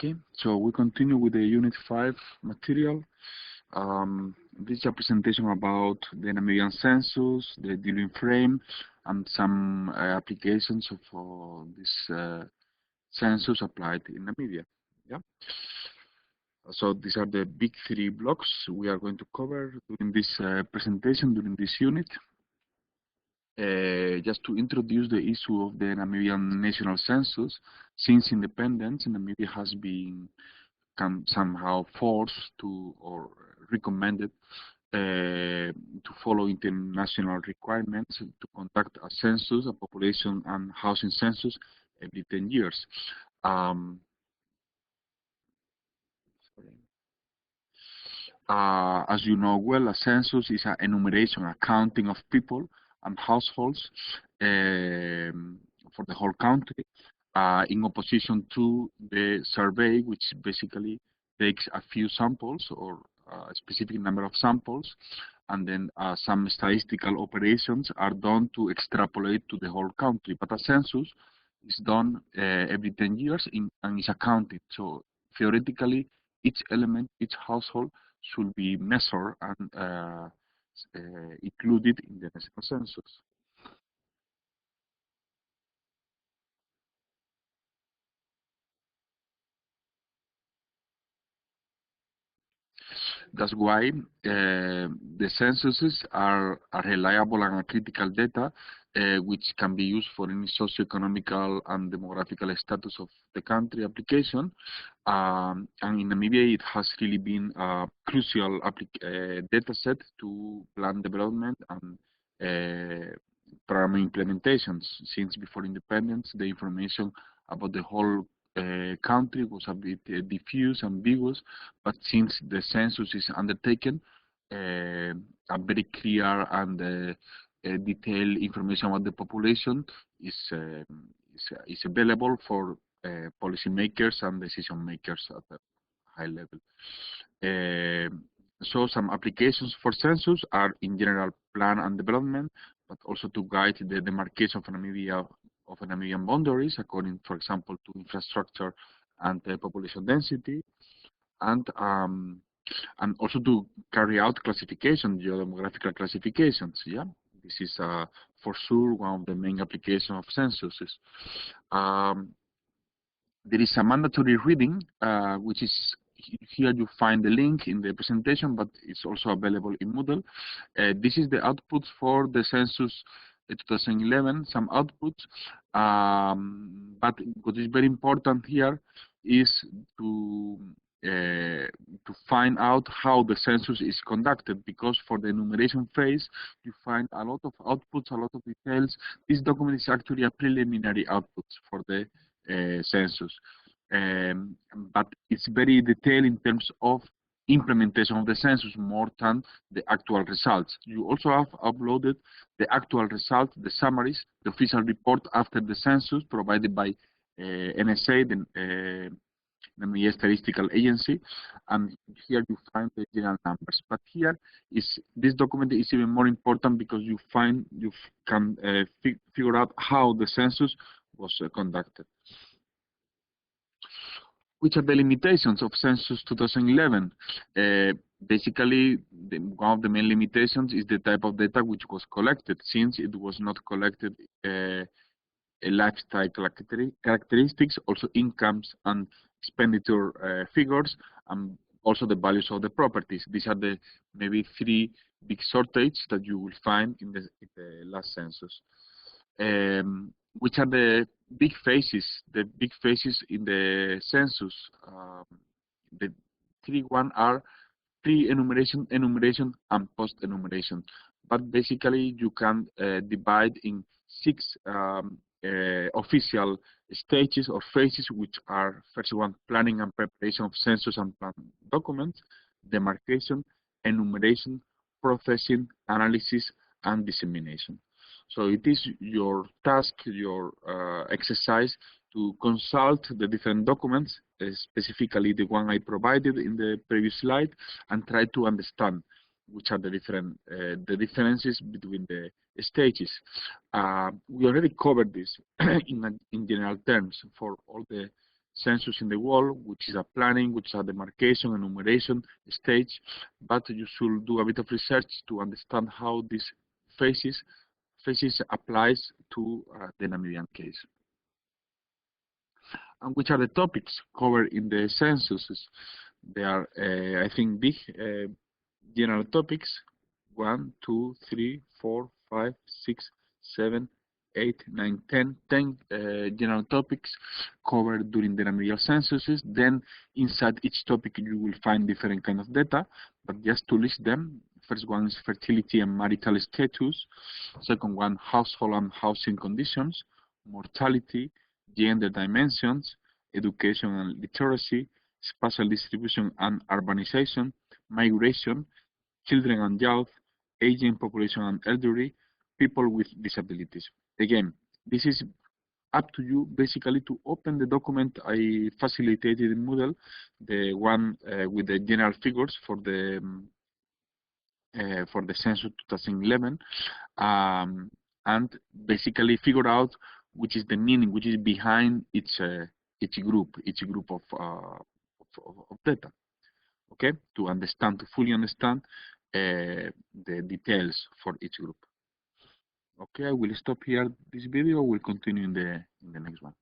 Okay, so we continue with the Unit 5 material. This is a presentation about the Namibian census, the dealing frame, and some applications of this census applied in Namibia. Yeah. So these are the big three blocks we are going to cover during this presentation, during this unit. Just to introduce the issue of the Namibian national census, since independence, Namibia has been somehow forced to or recommended to follow international requirements to conduct a census, a population and housing census every 10 years. As you know well, a census is an enumeration, a counting of people and households for the whole country, in opposition to the survey, which basically takes a few samples or a specific number of samples, and then some statistical operations are done to extrapolate to the whole country. But a census is done every 10 years and is accounted. So theoretically, each element, each household should be measured and included in the national census. That's why the censuses are reliable and critical data which can be used for any socioeconomical and demographical status of the country application. And in Namibia, it has really been a crucial data set to plan development and program implementations. Since before independence, the information about the whole country was a bit diffuse, ambiguous, but since the census is undertaken, a very clear and detailed information about the population is available for policymakers and decision makers at a high level. So some applications for census are in general plan and development, but also to guide the demarcation of Namibian boundaries according, for example, to infrastructure and population density, and also to carry out classification, geodemographical classifications. Yeah, this is for sure one of the main applications of censuses. There is a mandatory reading, which is here you find the link in the presentation, but it's also available in Moodle. This is the output for the census 2011, some outputs. But what is very important here is to find out how the census is conducted, because for the enumeration phase, you find a lot of outputs, a lot of details. This document is actually a preliminary output for the census. But it's very detailed in terms of implementation of the census more than the actual results. You also have uploaded the actual results, the summaries, the official report after the census provided by NSA, the Namibia Statistical Agency, and here you find the general numbers. But here this document is even more important because you can figure out how the census was conducted. Which are the limitations of census 2011? Basically, one of the main limitations is the type of data which was collected, since it was not collected lifestyle characteristics, also incomes and expenditure figures, and also the values of the properties. These are the maybe three big shortages that you will find in the last census. Which are the big phases? The big phases in the census. The three one are pre-enumeration, enumeration, and post-enumeration. But basically, you can divide in 6 official stages or phases, which are first one, planning and preparation of census and plan documents, demarcation, enumeration, processing, analysis, and dissemination. So it is your task, your exercise, to consult the different documents, specifically the one I provided in the previous slide, and try to understand which are the differences between the stages. We already covered this in general terms for all the census in the world, which is a planning, which is a demarcation, enumeration stage, but you should do a bit of research to understand how this phases applies to the Namibian case. And which are the topics covered in the censuses? There are, I think, big general topics: 1, 2, 3, 4, 5, 6, 7, 8, 9, 10 general topics covered during the Namibian censuses. Then inside each topic you will find different kind of data, but just to list them: first one is fertility and marital status, second one household and housing conditions, mortality, gender dimensions, education and literacy, spatial distribution and urbanization, migration, children and youth, aging population and elderly, people with disabilities. Again, this is up to you basically to open the document I facilitated in Moodle, the one with the general figures for the census 2011, and basically figure out which is the meaning, which is behind each group of data. Okay, to fully understand the details for each group. Okay, I will stop here this video. We'll continue in the next one.